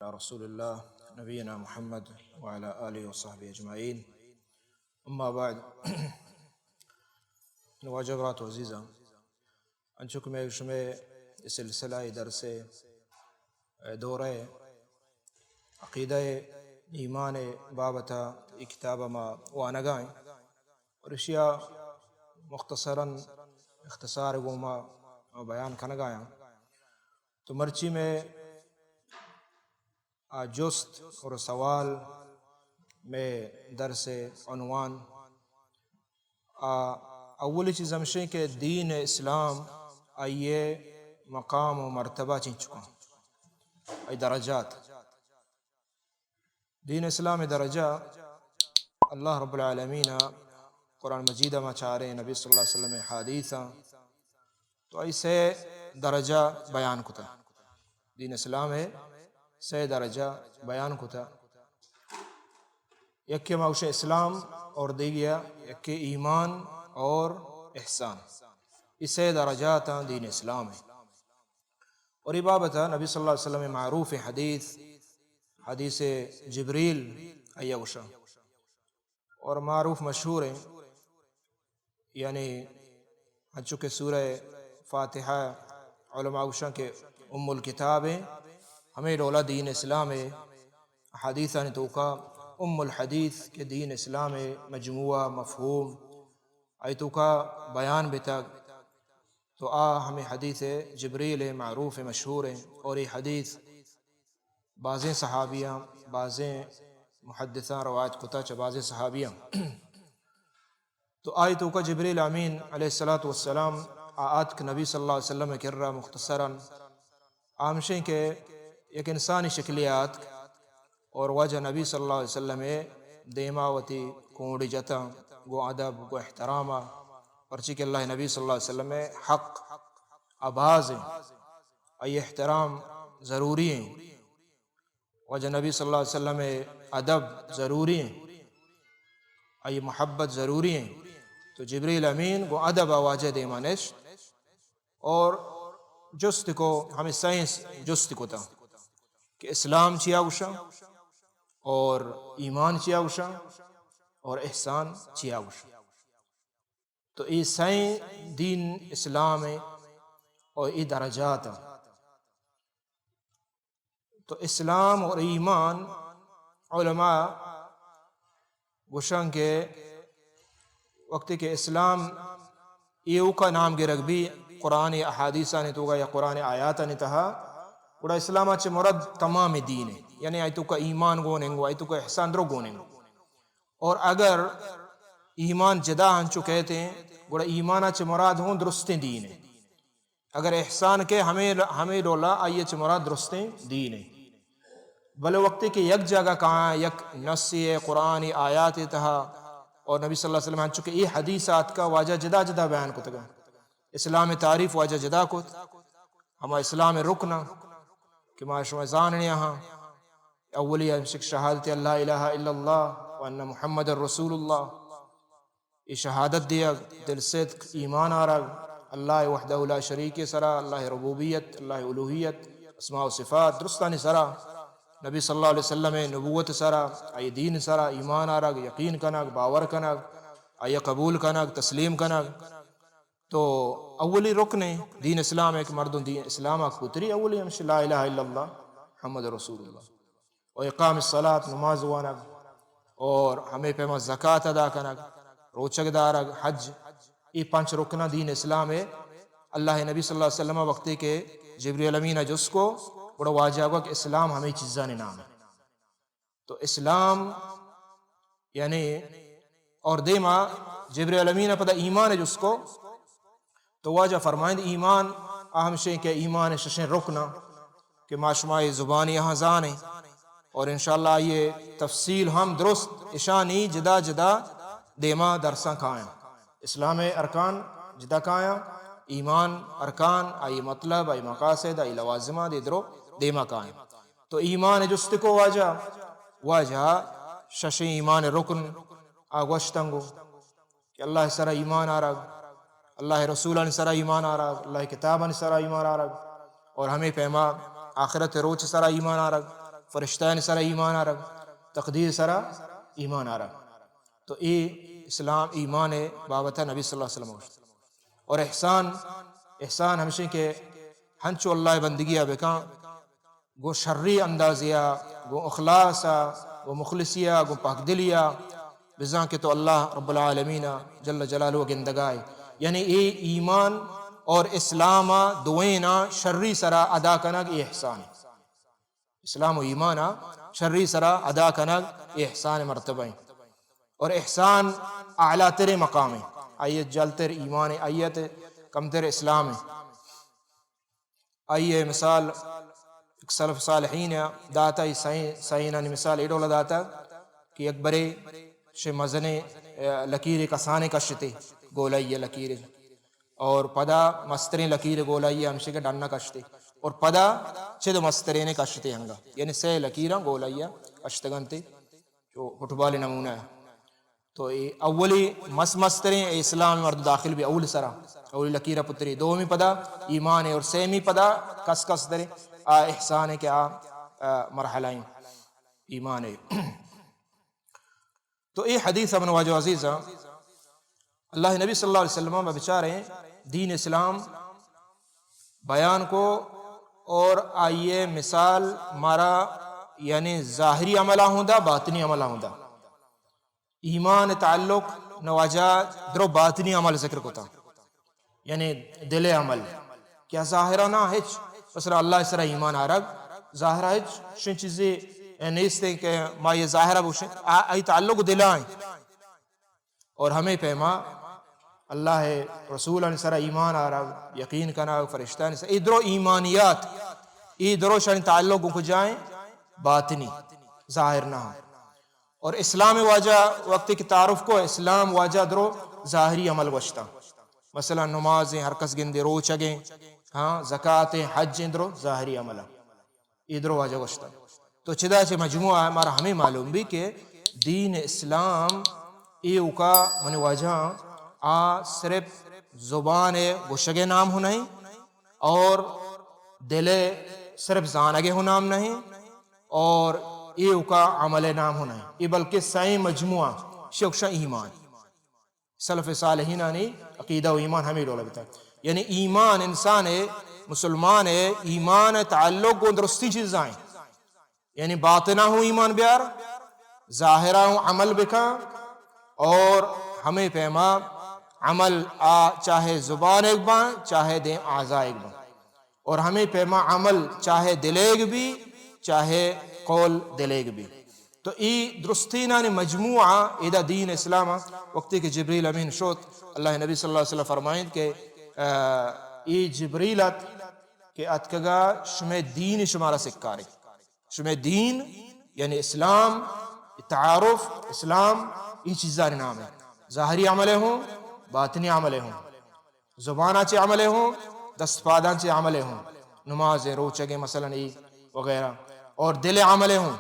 رسول الله نبينا محمد وعلى آله وصحبه أجمعين. أما بعد نواجه برات عزیزہ انچک میں شمع سلسلہ درس دورہ عقیدہ ایمان بابتا کتاب ما وانگائیں اور اشیاء مختصراً اختصار گوما بیان کنگایا تو مرچی میں جست اور سوال میں درس عنوان اولی چیز ہمشہ کہ دین اسلام آئیے مقام و مرتبہ چین چکا ای درجات دین اسلام درجہ اللہ رب العالمین قرآن مجید ما چارے نبی صلی اللہ علیہ وسلم حدیثا تو ایسے درجہ بیان کتا دین اسلام ہے سے درجہ بیان کتا یک موش اسلام اور دیگیا یک ایمان اور احسان اسے درجات دین اسلام ہے اور یہ بابت نبی صلی اللہ علیہ وسلم معروف حدیث جبریل ایوشا اور معروف مشہور ہے یعنی چونکہ سورہ فاتحہ علماء اوشا کے ام الکتاب ہے ہمیں رولا دین اسلام ہے حدیث نے تو کا ام الحدیث کے دین اسلام ہے مجموعہ مفہوم ایتو کا بیان بھی تک تو ہمیں حدیث جبریل ہے معروف مشہور ہے اور یہ حدیث بعضیں صحابیاں بعضیں محدثاں روایت کتا چا بعضیں صحابیاں تو آیتو کا جبریل امین علیہ السلام آیات نبی صلی اللہ علیہ وسلم کر رہا مختصراً آمشیں کہ ایک انسانی شکلیات اور وجہ نبی صلی اللہ علیہ وسلم دیماوتی کونڈی جتا گو ادب گو احترامہ پرچی کہ اللہ نبی صلی اللہ علیہ وسلم حق آباز ای احترام ضروری ہیں وجہ نبی صلی اللہ علیہ وسلم ادب ضروری ہیں ای محبت ضروری ہیں تو جبریل امین گو ادب واجہ دیمانش اور جست کو ہمیں سائنس جست کو تا کہ اسلام چیا وشا اور ایمان چیا وشا اور احسان چیا وشا تو یہ سائیں دین اسلام ہے اور یہ درجات تو اسلام اور ایمان علماء گوشن کے وقت کے اسلام ایو کا نام گرگ بھی قرآن احادیثہ نے تو گا یا قرآن آیاتہ نے تہا بڑا اسلام اچھے مرد تمام دین ہے یعنی ایتو کا ایمان گونیں گو ایتو کا احسان درو گونیں گو اور اگر ایمان جدا ہنچو کہتے ہیں بڑا ایمان اچھے مراد ہوں درستیں دین ہے اگر احسان کے ہمیں رولا آئیے چھ مراد درستیں دین ہے بلے وقت کہ یک جگہ کہاں یک نسی قرآن آیات تہا اور نبی صلی اللہ علیہ وسلم ہنچو کہ یہ حدیثات کا واجہ جدا جدا بیان کو تگا اسلام تعریف واجہ جدا کو ہما اسلام رکنا کہ ما شما زاننی ہاں اولی امسک شہادت اللہ الہ الا اللہ وان محمد الرسول اللہ یہ شہادت دیا دل صدق ایمان آرگ اللہ وحدہ لا شریک سرا اللہ ربوبیت اللہ الوہیت اسماء و صفات درستانی سرا نبی صلی اللہ علیہ وسلم نبوت سرا ای دین سرا ایمان آرگ یقین کنگ باور کنگ ای قبول کنگ تسلیم کنگ تو اولی رکن دین اسلام ایک مردوں دین اسلام اکتری اولی ہمشہ لا الہ الا اللہ محمد رسول اللہ اور اقام الصلاة نماز وانگ اور ہمیں پیما زکاة ادا کنگ روچک دارگ حج یہ پانچ رکنہ دین اسلام ہے اللہ نبی صلی اللہ علیہ وسلم وقتی کے جبریل امین جس کو بڑا واجہ ہوگا کہ اسلام ہمیں چیزاں نام ہے تو اسلام یعنی اور دیما جبریل امین پتہ ایمان ہے جس کو تو واجہ فرمائند ایمان اہم شئی کہ ایمان ششن رکنا کہ معاشمائی زبانی یہاں زانے اور انشاءاللہ یہ تفصیل ہم درست اشانی جدا جدا دیما درساں کھائیں اسلام ارکان جدا کھائیں ایمان ارکان آئی مطلب آئی مقاصد آئی لوازمہ دے درو دیما کھائیں تو ایمان جست کو واجہ ششن ایمان رکن آگوشتنگو کہ اللہ سر ایمان آرگ اللہ رسول نے سرا ایمان آ رہا اللہ کتاب نے سرا ایمان آ رہا اور ہمیں پیما آخرت روچ سرا ایمان آ رہا فرشتان سرا ایمان آرگ، تقدیر سرا ایمان آرگ. تو ای اسلام ایمان بابتا نبی صلی اللہ علیہ وسلم. اور احسان ہمشہ کہ ہنچو اللہ بندگیہ بکاں گو شرری اندازیہ، گو اخلاصا، گو مخلصیہ، گو پاک دلیہ بزاں کہ تو اللہ رب العالمین جل جلالہ گندگائے. یعنی ای ایمان اور اسلام دوینا شرری سرا ادا کنگ ای احسان. اسلام و ایمان شرری سرا ادا کنگ ای احسان مرتبہ. اور احسان اعلیٰ تر مقام ہے، آئیت جل تر ایمان ہے، آئیت کم تر اسلام ہے. آئیے مثال سلف صالحین داتا سائنہ مثال ایڈولا داتا کہ اکبرے شے مزنے لکیر کسانے کشتے گولائیے لکیر اور پدا مسترین لکیر گولائیے ہمشے کے ڈننا کشتے اور پدا چھے مسترین کشتے ہنگا. یعنی سے لکیران گولائیے کشتگنتے جو فٹبال نمونہ ہے. تو اولی مسترین اسلام مرد داخل بھی اول سرا اولی لکیرہ پتری، دومی پدا ایمان ہے اور سیمی پدا کس درے احسان ہے کہ مرحلائیں ایمان ہے. تو یہ حدیث ابن واجہ عزیزہ اللہ نبی صلی اللہ علیہ وسلم بچارے دین اسلام بیان کو اور آئیے مثال مارا یعنی ظاہری عملہ ہوندہ باطنی عملہ ہوندہ. ایمان تعلق نواجہ درو باطنی عمل ذکر کو تھا، یعنی دل عمل کیا ظاہرہ نہ ہچ بس اللہ اس طرح ایمان آرگ ظاہرہ ہچ شن چیزیں نیستے کہ ما یہ ظاہرہ بوشن آئی تعلق دلائیں. اور ہمیں پیما اللہ رسول ان سرا ایمان آرگ یقین کنا فرشتہ نے ای درو ایمانیات ای درو شن تعلق کو جائیں باطنی ظاہر نہ ہو. اور اسلام واجہ وقت کی تعارف کو اسلام واجہ درو ظاہری عمل وشتا، مثلا نمازیں ہر کس گندے رو چگیں، ہاں زکاة حج درو ظاہری عملہ ادرو واجہ وشتا. تو چدا چھ مجموعہ ہے ہمارا ہمیں معلوم بھی کہ دین اسلام ایو کا من واجہ صرف زبان گوشگے نام ہو نہیں اور دل صرف زانگے ہو نام نہیں اور ایو کا عمل نام ہو نہیں، یہ بلکہ سائیں مجموعہ شکشہ ایمان. سلف صالحین نے عقیدہ و ایمان ہمیں لولا بتا. یعنی ایمان انسان ہے مسلمان ہے ایمان تعلق و درستی چیز آئیں، یعنی باطنہ ہوں ایمان بیار ظاہرہ ہوں عمل بکا اور ہمیں پیما عمل چاہے زبان ایک بان چاہے دیں اعضاء ایک بان، اور ہمیں پیما عمل چاہے دلیگ بھی چاہے قول دلیگ بھی. تو ای درستینہ نے مجموعہ ایدہ دین اسلام وقتی کہ جبریل امین شوت اللہ نبی صلی اللہ علیہ وسلم فرمائیں کہ ای جبریلت کہ اتکگا شمع دین شمارا سکارے. شمع دین یعنی اسلام تعارف اسلام ای چیزہ نام ہے، ظاہری عملے ہوں باطنی عملے ہوں، زبانہ چے عملے ہوں دست پادان چے عملے ہوں، نمازیں روچگیں مثلا ای وغیرہ، اور دل عملے ہوں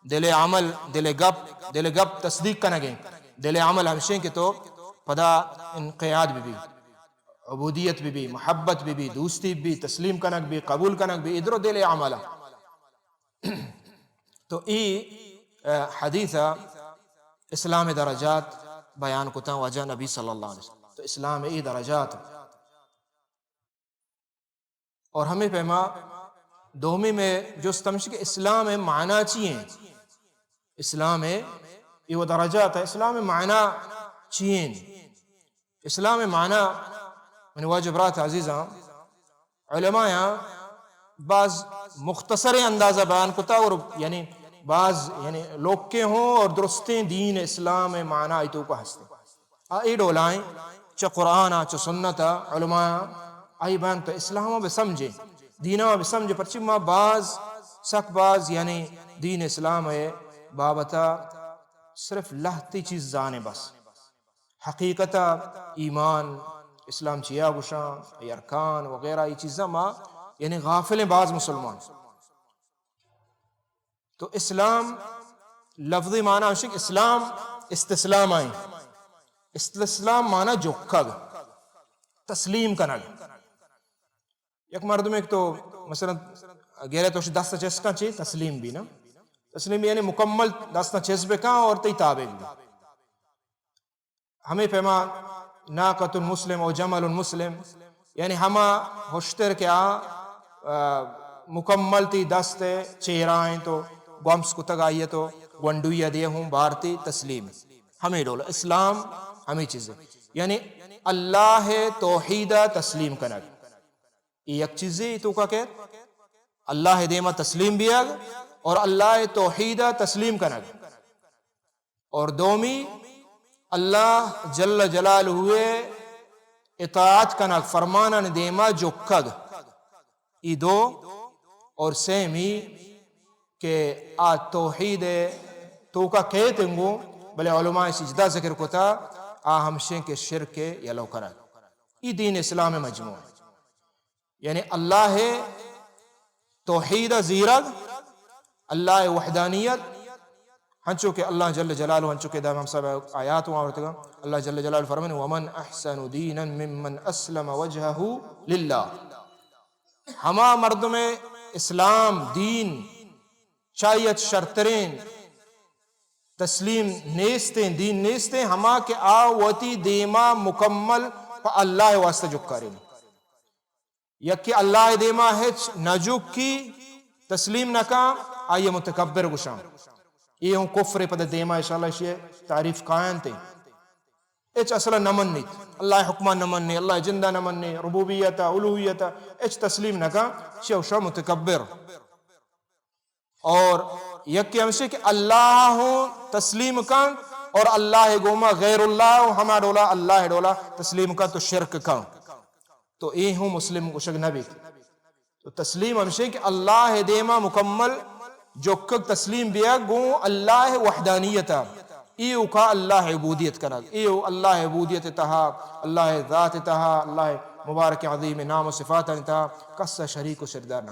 دل عمل دل گپ تصدیق کنگیں دل عمل ہمشیں کہ تو پدا انقیاد بھی عبودیت بھی محبت بھی دوستی بھی تسلیم کنک بھی قبول کنک بھی ادھر دل عملہ. تو ای حدیثہ اسلام درجات بیان کتا وجہ نبی صلی اللہ علیہ وسلم. تو اسلام ای درجات اور ہمیں پیما دومی میں جو استمشی کہ اسلام معنی چیئیں اسلام یہ وہ درجات ہے. اسلام معنی چیئیں اسلام معنی من واجبرات عزیزاں علماء بعض مختصر اندازہ بیان کتا اور یعنی بعض یعنی لوگ کے ہوں اور درستیں دین اسلام معنی ایتو کو ہستے آئی ڈولائیں چا قرآن چا سنت علماء آئی بیان تو اسلام بے سمجھے دینہ بے سمجھے پرچی ما بعض یعنی دین اسلام ہے بابتا صرف لہتی چیز زانے بس حقیقتا ایمان اسلام چیا گشان ارکان وغیرہ یہ چیزاں ما یعنی غافل ہیں بعض مسلمان. تو اسلام لفظی معنی ہوشک اسلام استسلام آئیں استسلام معنی جھکگ تسلیم کنگ. یک مردم ایک تو مثلا گیرے تو دست چسکا چی تسلیم بھی نا تسلیم بھی یعنی مکمل دست چس بکا اور تی تابع بھی ہمیں پیما ناقۃ المسلم او جمل المسلم یعنی ہما ہوشتر کیا مکمل تی دست چیرائیں تو گومس کو تگائیے تو گونڈویا دے ہوں بارتی تسلیم ہمیں ڈولا اسلام ہمیں چیزیں یعنی اللہ توحیدہ تسلیم کنگ یہ ایک چیزیں تو کا کہ اللہ دیما تسلیم بیاگ اور اللہ توحیدہ تسلیم کنگ اور دومی اللہ جل جلال ہوئے اطاعت کنگ فرمانا دیما جو کگ ای دو اور سیمی کہ آ توحید تو کا کہتے ہیں بلے علماء سجدہ ذکر کو تا آ ہمشیں کے شرک یلو کرا ای دین اسلام مجموع یعنی اللہ توحید زیرگ اللہ وحدانیت ہنچو کہ اللہ جل جلالہ ہنچو کہ دام ہم سب آیات ہوں آورتے گا اللہ جل جلالہ فرمانے ومن احسن دینا ممن اسلم وجہہ للہ ہما مرد میں اسلام دین چائیت شرطرین تسلیم نیستیں دین نیستیں ہما کہ آوتی دیما مکمل پا اللہ واسطہ جکارین یکی اللہ دیما ہچ نجک کی تسلیم نکا آئیے متکبر گشان یہ ہوں کفر پا دیما انشاءاللہ اسے تعریف قائن تے اچ اصلا نمنیت اللہ حکمہ نمنی اللہ جندہ نمنی ربوبیتا الوہیتا اچ تسلیم نکا شوشا متکبر اور یکی ہمشہ کہ اللہ تسلیم کن اور اللہ گوما غیر اللہ ہما ڈولا اللہ ڈولا تسلیم کن تو شرک کن تو اے ہوں مسلم گشک نبی تو تسلیم ہمشہ کہ اللہ دیما مکمل جو کک تسلیم بیا گو اللہ وحدانیتا ایو کا اللہ عبودیت کنگ ایو اللہ عبودیت تہا اللہ ذات تہا اللہ مبارک عظیم نام و صفات تہا کس شریک و شردار نہ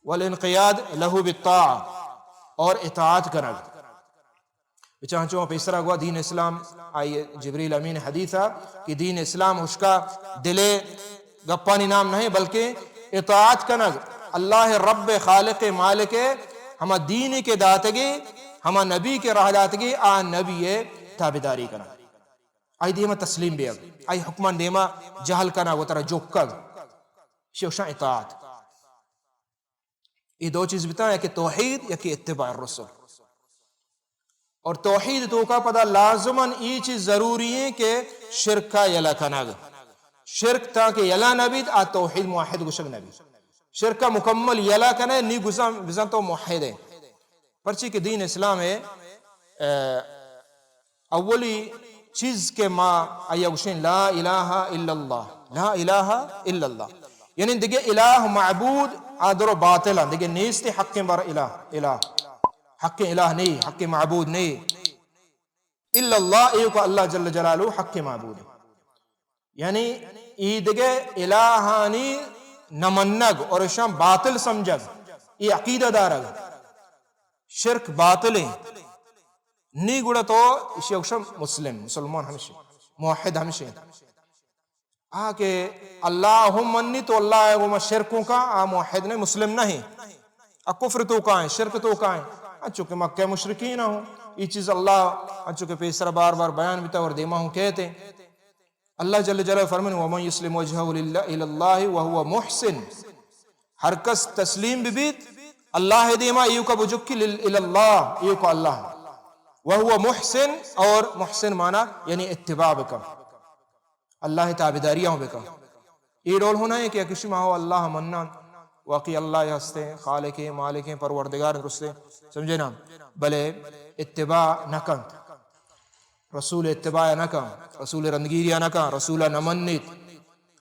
والانقیاد لہو بالطاعہ اور اطاعت کنگ بچانچوں پیسرا گوا دین اسلام آئیے جبریل امین حدیثہ کہ دین اسلام اس کا دلے گپانی نام نہیں بلکہ اطاعت کنگ اللہ رب خالق مالک ہما دین کے داتگی ہما نبی کے راہ داتگی آن نبی تابداری کنا آئی دیما تسلیم بیگ آئی حکمان دیما جہل کنا وہ ترہ جوکگ شوشا اطاعت یہ دو چیز بتائیں کہ توحید یا کہ اتباع الرسل اور توحید تو کا پدا لازماً یہ چیز ضروری ہے کہ شرک کا یلا کنگ شرک تاکہ یلا نبید آ توحید موحد گشک نبی شرک کا مکمل یلا کنے نی گزن تو موحد ہے پرچی کہ دین اسلام ہے اولی چیز کے ما آیا گشن لا الہ الا اللہ لا الہ الا اللہ یعنی دیکھے الہ معبود آدر و باطلہ دیکھے نیستے حق بر الہ حق الہ نہیں حق معبود نہیں الا اللہ ایو کا اللہ جل جلالہ حق معبود یعنی ای دیکھے الہانی نمنگ اور شام باطل سمجھگ یہ عقیدہ دارگ شرک باطلیں نی گوڑا تو اسی اکشم مسلمان ہمشہ موحد ہمشہ کہ اللہ منی تو اللہ وہ شرکوں کا موحد نہیں مسلم نہیں کفر تو کائیں شرک تو کائیں چونکہ مکہ مشرکین ہوں یہ چیز اللہ چونکہ پیسرا بار بار بیان بیتا اور دیما ہوں کہتے اللہ جل جلالہ فرمانے وَمَنْ يُسْلِمْ وَجْهَهُ إِلَى اللَّهِ وَهُوَ مُحْسِن ہر کس تسلیم بیت اللہ دیما ایو کا بجکی للہ ایو کا اللہ وَهُوَ مُحْسِن اور محسن مانا یعنی اتباع بکا اللہ تابداریاں بکا یہ رول ہونا ہے کہ کسی ماہو اللہ مننا واقعی اللہ ہستے خالق مالک پروردگار رستے سمجھے نا بلے اتباع نکن رسول اتباع نکن رسول رندگیریہ نکن رسول نمنیت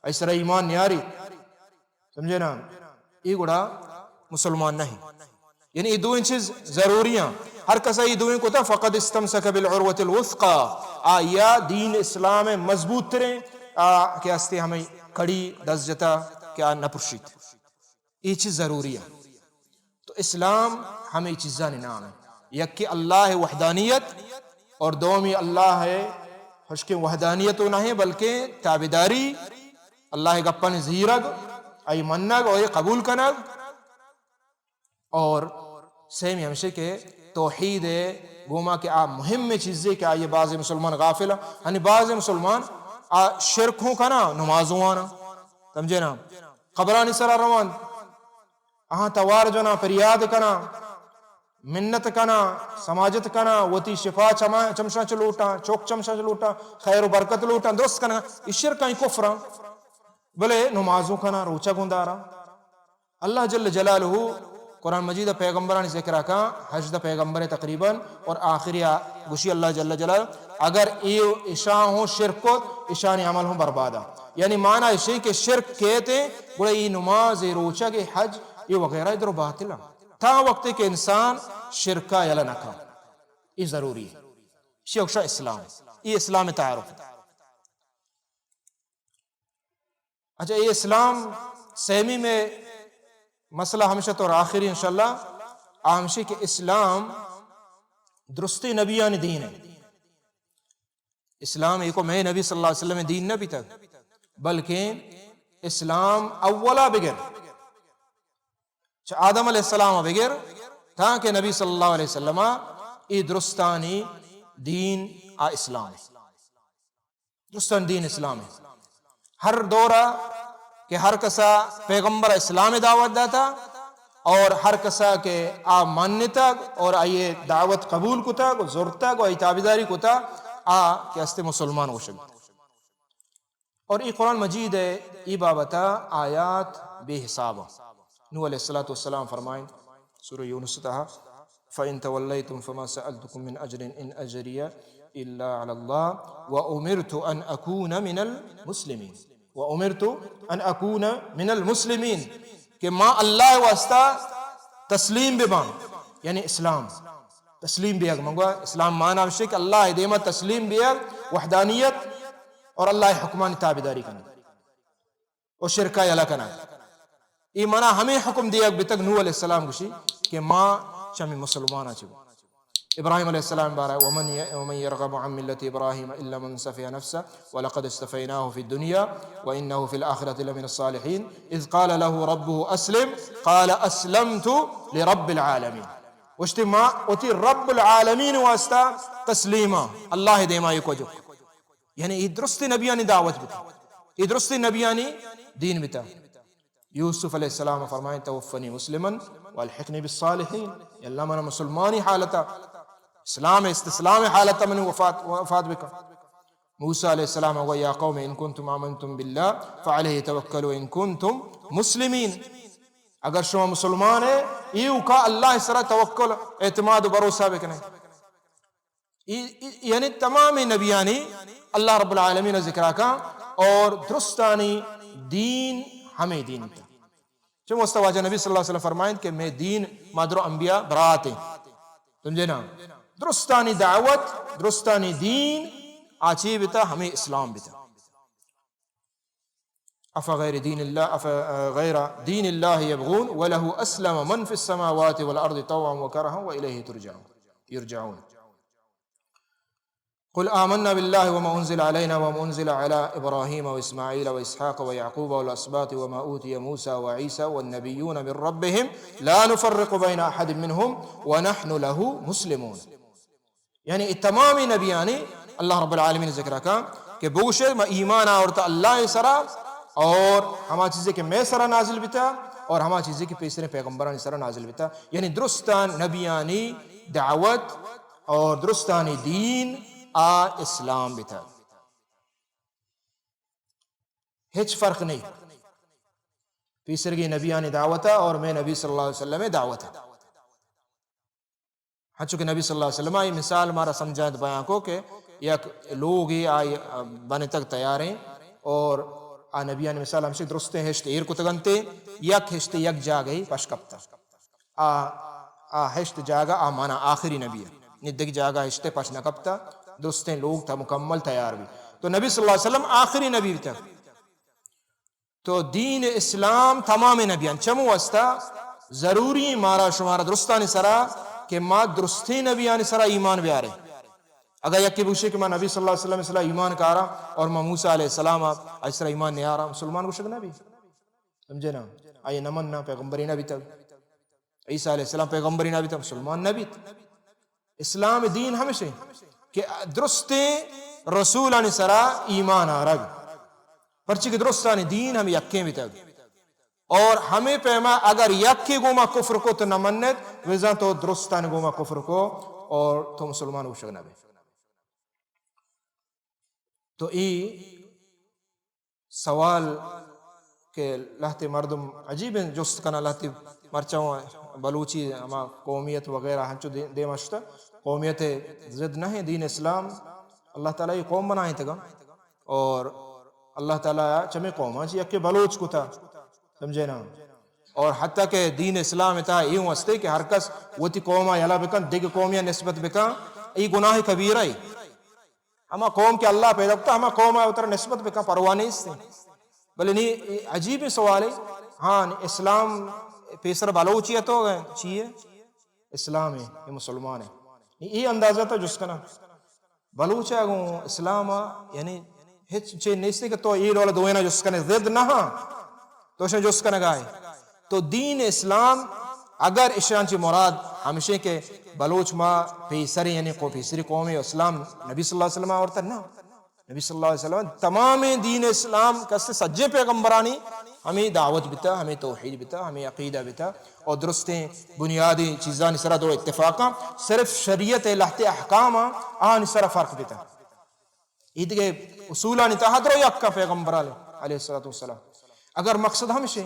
ایسر ایمان نیاری سمجھے نا یہ گوڑا مسلمان نہیں یعنی یہ دو چیز ضروریاں ہر کسا یہ دوئیں کو تا فقد استمسک بالعروۃ الوثقا آیا دین اسلام مضبوط تریں کہ استے ہمیں کھڑی دس جتا کیا نپرشیت یہ چیز ضروری ہے تو اسلام ہمیں چیزاں نام ہے یک کہ اللہ وحدانیت اور دومی اللہ ہے خوش کے وحدانیت تو نہیں بلکہ تابداری اللہ گپن زیرگ ای منگ اور قبول کنگ، اور سیمی ہمشے کے توحید گوما کہ آ مہم چیزیں کہ آئیے بعض مسلمان غافل یعنی بعض مسلمان شرکوں کا نا نمازوں آنا سمجھے نا قبرانی سرا روان توار جو نا پریاد کنا منت کنا سماجت کنا وتی شفا چمشا چلوٹا چوک چمشا چلوٹا خیر و برکت لوٹا درست کنا اس شرکاں کفرا بلے نمازوں کنا روچا گندارا اللہ جل جلالہ قرآن مجید پیغمبران ذکر کا حج دا پیغمبر تقریباً اور آخری گوشی اللہ جل جلالہ اگر ایو اشاں ہوں شرک کو اشانی عمل ہوں بربادا یعنی معنی اسی کہ شرک کہتے بڑے ای نماز روچا کے حج یہ وغیرہ ادھر باطل تھا وقت کہ انسان شرکا یلا نکا یہ ضروری ہے شیخشا اسلام یہ اسلام تعارف. اچھا یہ اسلام سیمی میں مسئلہ ہمیشہ تو آخری انشاءاللہ آمشی کہ اسلام درستی نبیان دین ہے. اسلام ایک میں نبی صلی اللہ علیہ وسلم دین نبی تک بلکہ اسلام اولا بگر آدم علیہ السلام بگر تاکہ نبی صلی اللہ علیہ وسلم ای درستانی دین اسلام درستان دین اسلام ہے. ہر دورہ کہ ہر کسا پیغمبر اسلام دعوت دیتا اور ہر کسا کہ مانتا اور آئیے دعوت قبول کتا زورتا کو آئی تابداری کتا کہ استے مسلمان ہو شکتا. اور ای قرآن مجید ہے ای بابتا آیات بے حسابہ. نوح علیہ السلام فرمائیں سورہ یونس تہا فَإِن تَوَلَّيْتُمْ فَمَا سَأَلْتُكُم مِّنْ أَجْرٍ إِنْ أَجْرِيَ إِلَّا عَلَى اللَّهِ وَأُمِرْتُ أَنْ أَكُونَ مِنَ الْمُسْلِمِينَ وَأُمِرْتُ أَنْ أَكُونَ مِنَ الْمُسْلِمِينَ کہ ما اللہ واسطہ تسلیم ببان یعنی اسلام تسلیم بیگ منگوا اسلام معنی بشے کہ اللہ دیمہ تسلیم بیگ وحدانیت اور اللہ حکمان تابداری کرنا اور شرکہ یلا کرنا. یہ منع ہمیں حکم دیا بتک نوح علیہ السلام گوشی کہ ماں چمی مسلمانہ چھو. ابراہیم علیہ السلام بارہ ومن يرغب عن ملة ابراہیم الا من صفی نفسه ولقد استفیناه في الدنيا وانه في الآخرة لمن الصالحين اذ قال له ربه اسلم قال اسلمت لرب العالمين واشتما اتی رب العالمین واسطہ تسلیمہ اللہ دیما یکو جو یعنی یہ درست نبیانی دعوت بتا یہ درست نبیانی دین بتا. یوسف علیہ السلام فرمائیں توفنی مسلما والحقنی بالصالحین یا اللہ من مسلمانی حالتا اسلام استسلام حالتا من وفات بکا. موسیٰ علیہ السلام ہوا یا قوم ان کنتم آمنتم باللہ فعلیہ توکلوا ان کنتم مسلمین اگر شما مسلمان ہے ایو کا اللہ اس طرح توکل اعتماد و بھروسہ بکنے. یعنی تمام نبیانی اللہ رب العالمین ذکرہ کا اور درستانی دین ہمیں دین تا جو مستواجہ نبی صلی اللہ علیہ وسلم فرمائیں کہ میں دین مادر انبیاء برات ہیں سمجھے نا درستانی دعوت درستانی دین آچی بتا ہمیں اسلام بتا. افغیر دین اللہ یبغون وله اسلم من فی السماوات والارض طوعا وکرہا والیہ یرجعون. قل آمنا بالله وما أنزل علينا وما أنزل على إبراهيم وإسماعيل وإسحاق ويعقوب والأسباط وما أوتي موسى وعيسى والنبيون من ربهم لا نفرق بين أحد منهم ونحن له مسلمون. یعنی تمام نبیانی اللہ رب العالمین ذکر کا کہ بوشے میں ایمان آورتا اللہ سرا اور ہما چیزیں کہ میں سرا نازل بتا اور ہما چیزیں کہ پیسرے پیغمبران سرا نازل بتا. یعنی درستان نبیانی دعوت اور درستانی دین اسلام بھی تھا ہچ فرق نہیں. پیسرگی نبیانی دعوتا اور میں نبی صلی اللہ علیہ وسلم دعوتا ہاں چونکہ نبی صلی اللہ علیہ وسلم یہ مثال ہمارا سمجھائیں بیان کو کہ یک لوگ ہی آئی بنے تک تیار ہیں اور نبیانی مثال ہم سے درستے ہشتے ایر کو تگنتے یک ہشتے یک جا گئی پشکپتا ہشت جاگا مانا آخری نبی ہے ندگ جاگا ہشتے پش نکپتا درستیں لوگ تھا مکمل تیار بھی. تو نبی صلی اللہ علیہ وسلم آخری نبی تھا. تو دین اسلام تمام نبیان چمو واسطہ ضروری مارا شمارا درستانی سرا کہ ما درستی نبیانی سرا ایمان بیارے. اگر یکی بوشے کہ ما نبی صلی اللہ علیہ وسلم اسلام ایمان کارا اور ما موسیٰ علیہ السلام اس طرح ایمان نہیں آ رہا مسلمان کو شک نبی سمجھے نا آئی نمنا پیغمبری نبی تک عیسیٰ علیہ السلام پیغمبری نبی تک مسلمان نبی اسلام دین ہمیشہ کہ درست رسولان سرا ایمان آرگ پرچی کہ درستان دین ہم یکیں بھی تک اور ہمیں پیما اگر یکی گوما کفر کو تو نہ منت ویزاں تو درستان گوما کفر کو اور تو مسلمان ہو شکنا بھی تو ای سوال کہ لہتے مردم عجیب ہیں جست کنا لہتے مرچاؤں بلوچی ہما قومیت وغیرہ ہنچو دے مشتا قومیت ضد نہ ہے دین اسلام اللہ تعالیٰ یہ قوم بنائیں تگا اور اللہ تعالیٰ چمیں قوم چی یکی بلوچ کو تھا سمجھے نا اور حتیٰ کہ دین اسلام تھا یوں واسطے کہ ہر کس وہ تی قومہ یلا بکن دیکھ قومیہ نسبت بکن ای گناہ کبیرہ ہی ہما قوم کے اللہ پیدا کرتا ہما قوم اتر نسبت بکن پروانے اس سے بلے نہیں عجیب سوال ہے ہاں اسلام پیسر بلوچیت ہو گئے چیئے اسلام ہے یہ مسلمان ہے یہ اندازہ تھا جس کا نا بلوچ ہے گوں اسلام یعنی ہچ چے نیستے کہ تو یہ رولا دوینا جس کا نا ضد نہ تو اسے جس کا نا گائے تو دین اسلام اگر اشان چی مراد ہمیشہ کہ بلوچ ما پیسری یعنی پیسری قومی اسلام نبی صلی اللہ علیہ وسلم آورتا نا نبی صلی اللہ علیہ وسلم تمام دین اسلام کسے سجے پیغمبرانی ہمیں دعوت بتا ہمیں توحید بتا ہمیں عقیدہ بتا اور درستیں بنیادی چیزاں سرا دو اتفاقاں صرف شریعت لہتے احکام آن سرا فرق بتا عید کے اصولانی تحت رو یکا پیغمبر علیہ السلام اگر مقصد ہمشہ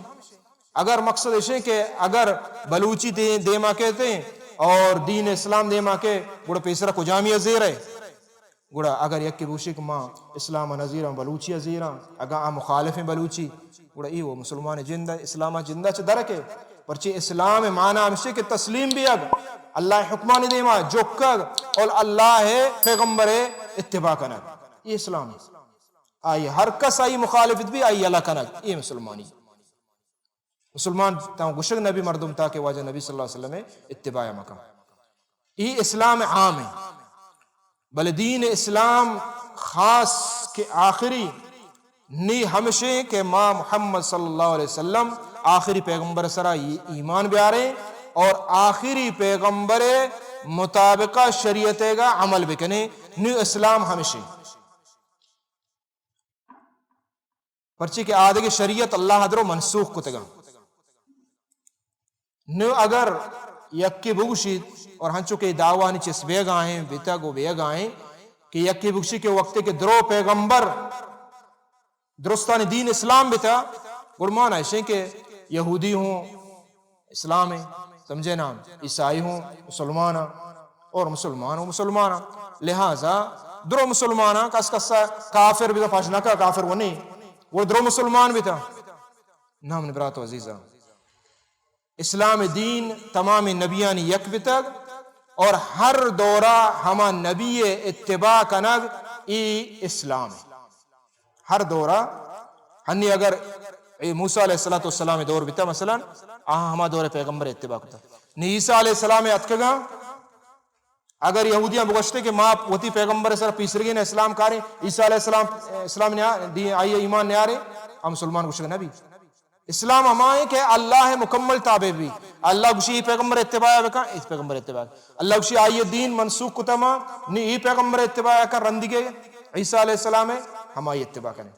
اگر مقصد ہے کہ اگر بلوچی دیما کہتے ہیں اور دین اسلام دیما کے گوڑا پیسرہ کو جامعہ زیر ہے گوڑا اگر یکی بوشک ماں اسلام نظیرہ بلوچی زیرہ اگر آم مخالف بلوچی گوڑا ای وہ مسلمان جندہ اسلام جندہ چھ درکے پرچہ اسلام معنی ہمشہ کہ تسلیم بھی اگ اللہ حکمانی دیما جوکگ اور اللہ پیغمبر اتباع کنگ یہ اسلام ہے آئی ہر کس آئی مخالفت بھی آئی اللہ کنگ یہ مسلمانی مسلمان تاں گشک نبی مردم تا کہ واجہ نبی صلی اللہ علیہ وسلم اتباع مکم یہ اسلام عام ہے بل دین اسلام خاص کے آخری نی ہمشہ کہ ماں محمد صلی اللہ علیہ وسلم آخری پیغمبر سرا ایمان بیارے اور آخری پیغمبر مطابقہ شریعت کا عمل بکنے نی اسلام ہمشہ پرچہ کہ آدھے شریعت اللہ حضر منسوخ کتگا نو اگر یکی بگوشید اور ہنچو کے دعوانی چس بیگ آئیں بیتا گو بیگ آئیں کہ یکی بگوشی کے وقت کے درو پیغمبر درستان دین اسلام بیتا گرمان ایسے کہ یہودی ہوں اسلام ہے سمجھے نا عیسائی ہوں مسلمان اور مسلمان ہوں مسلمان لہذا درو مسلمان کس کسا کافر بیتا پاچنا کا کافر وہ نہیں وہ درو مسلمان بیتا نام نبرات و عزیزہ اسلام دین تمام نبیان یک بتگ اور ہر دورہ ہما نبی اتباع کنگ ای اسلام ہر دورہ ہنی اگر موسیٰ علیہ السلام دور بتا مثلا ہما دور پیغمبر اتباع کتا نی عیسیٰ علیہ السلام اتکگا اگر یہودیاں بگشتے کہ ماں وطی پیغمبر سر پیسرگی نے اسلام کاری عیسیٰ علیہ السلام نے آئیے ایمان نے آرے ہم مسلمان گوشتے نبی اسلام ہمائیں کہ اللہ مکمل تابع بھی اللہ گوشی پیغمبر اتباع بکا اس پیغمبر اتباع اللہ گوشی آئیے دین منسوخ کتما نی ای پیغمبر اتباع کا رندگے عیسیٰ علیہ السلام ہے ہم آئیے اتباع کریں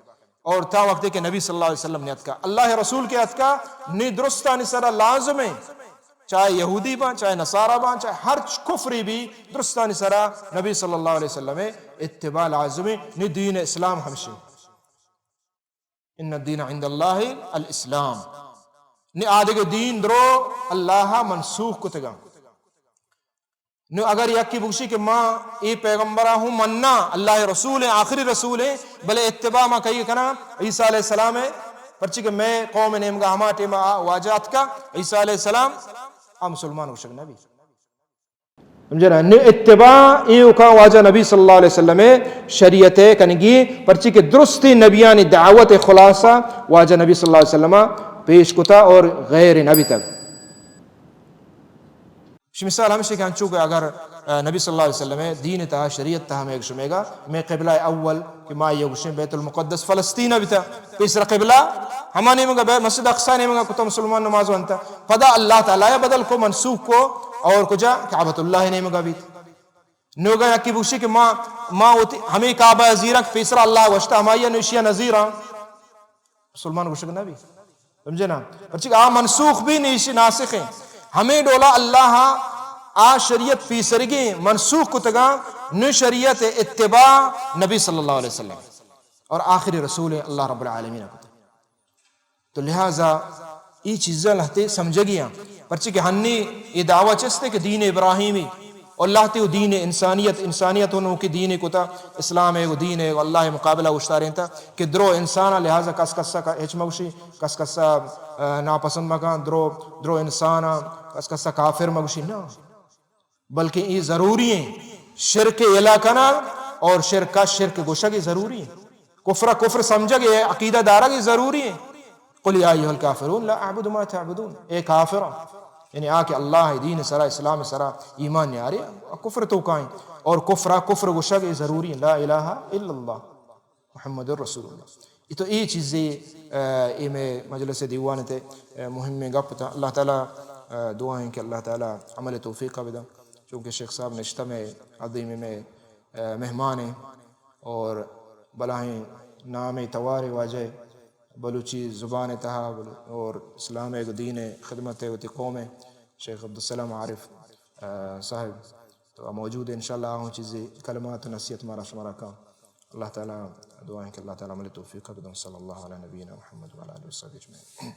اور تا وقت کہ نبی صلی اللہ علیہ وسلم نے اتکا اللہ رسول کے اتکا نی درستہ نسرہ لازم ہے چاہے یہودی بان چاہے نصارہ بان چاہے ہر کفری بھی درستہ نسرہ نبی صلی اللہ علیہ وسلم اتباع لازم ہے نی دین اسلام ہمشہ ان الدین عند اللہ الاسلام نی آدھے کے دین درو اللہ منسوخ کتگا نو اگر یکی بکشی کہ ماں ای پیغمبرہ ہوں مننا اللہ رسول ہے آخری رسول ہے بلے اتباع ماں کہی کنا عیسیٰ علیہ السلام ہے پرچی کہ میں قوم نیمگا ہما ٹیمہ واجات کا عیسیٰ علیہ السلام مسلمان ہو شکنا بھی سمجھے نا اتباع ایو کا واجہ نبی صلی اللہ علیہ وسلم شریعت کنگی پرچی کے درستی نبیانی دعوت خلاصہ واجہ نبی صلی اللہ علیہ وسلم پیش کتا اور غیر نبی تک مثال ہمیشہ کہ ہنچو کہ اگر نبی صلی اللہ علیہ وسلم دین تا شریعت تا ہمیں شمیگا میں قبلہ اول کہ ما یہ بیت المقدس فلسطین بھی تا تیسرا قبلہ ہمانی مگا مسجد اقصا نے مگا کتا مسلمان نماز وانتا پدا اللہ تعالی بدل کو منسوخ کو اور کجا کعبۃ اللہ نے مگا بیت نوگا یکی بوشی کہ ما ہمیں کعبہ عزیرہ پیسرا اللہ وشتا ہمائی نوشیہ نظیرہ مسلمان گوشک نبی سمجھے نا پرچک آ منسوخ بھی نیشی ناسخ ہیں ہمیں ڈولا اللہ آ شریعت پیسرگی منسوخ کتگا نو شریعت اتباع نبی صلی اللہ علیہ وسلم اور آخری رسول اللہ رب العالمین کو تو لہٰذا یہ چیزیں لہتے سمجھ گیا پرچہ کہ ہنی یہ دعویٰ چستے کہ دین ابراہیمی اور اللہ تے دین انسانیت انہوں کی دین کو تا اسلام ہے وہ دین ہے اللہ مقابلہ اشتارین تا کہ درو انسانا لہٰذا کس کسا کا اچ مگوشی کس کسا ناپسند مکان درو انسانا کس کسا کافر مگوشی نا بلکہ یہ ضروری ہیں شرک علاقنا اور شرک گوشہ کی ضروری ہیں کفر سمجھا گئے عقیدہ دارہ کی ضروری ہیں قل یا ایھا الکافرون لا اعبد ما تعبدون اے کافرہ یعنی آ کہ اللہ دین سرا اسلام سرا ایمان نہیں آ رہی کفر تو کائیں اور کفر گوشہ کی ضروری ہیں لا الہ الا اللہ محمد رسول اللہ یہ تو یہ چیزیں یہ میں مجلس دیوان تے مہم میں گپ تھا اللہ تعالیٰ دعائیں کہ اللہ تعالیٰ عمل توفیق کا بدا چونکہ شیخ صاحب نشتہ میں عظیم میں مہمان ہیں اور بلاہیں نام توار واجہ بلوچی زبان تہا اور اسلام دین خدمت ہوتی قوم شیخ عبدالسلام عارف صاحب تو موجود ہے انشاءاللہ ہوں چیزیں کلمات نصیحت مارا شمارا کا اللہ تعالیٰ دعائیں کہ اللہ تعالیٰ عمل توفیق کا بدن صلی اللہ علیہ نبینا محمد وعلیہ وسلم اجمعین.